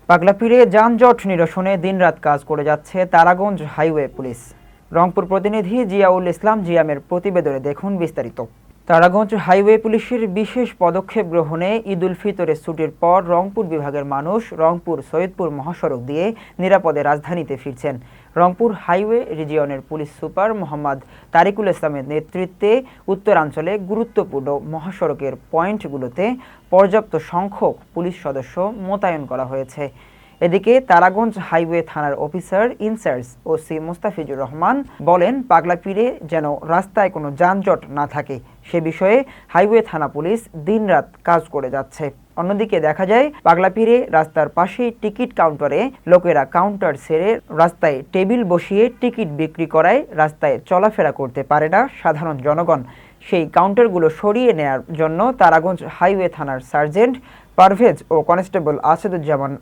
পাগলাপীরে যানজট নিরসনে দিনরাত কাজ করে যাচ্ছে তারাগঞ্জ হাইওয়ে পুলিশ। রংপুর প্রতিনিধি জিয়াউল ইসলাম জিয়ামের প্রতিবেদনে দেখুন বিস্তারিত। তারাগঞ্জ হাইওয়ে পুলিশের বিশেষ পদক্ষেপ গ্রহণে ঈদ উল ফিতরের ছুটির পর রংপুর বিভাগের মানুষ রংপুর সৈয়দপুর মহাসড়ক দিয়ে নিরাপদে রাজধানীতে ফিরছেন। রংপুর হাইওয়ে রিজিয়নের পুলিশ সুপার মোহাম্মদ তারিকুল ইসলামের নেতৃত্বে উত্তরাঞ্চলে গুরুত্বপূর্ণ মহাসড়কের পয়েন্টগুলোতে পর্যাপ্ত সংখ্যক পুলিশ সদস্য মোতায়েন করা হয়েছে। এদিকে তারাগঞ্জ হাইওয়ে থানার officer in charge OC Mostafizur Rahman বলেন, পাগলাপীরে যেন রাস্তায় কোনো যানজট না থাকে সে বিষয়ে হাইওয়ে থানা পুলিশ দিনরাত কাজ করে যাচ্ছে। অন্যদিকে দেখা যায়, পাগলাপীরে রাস্তার পাশেই টিকিট কাউন্টারে লোকেরা কাউন্টার ছেড়ে রাস্তায় টেবিল বসিয়ে টিকিট বিক্রি করায় রাস্তায় চলাফেরা করতে পারে না সাধারণ জনগণ। সেই কাউন্টারগুলো সরিয়ে নেয়ার জন্য তারাগঞ্জ হাইওয়ে থানার সার্জেন্ট পারভেজ ও কনস্টেবল আসাদুজ্জামান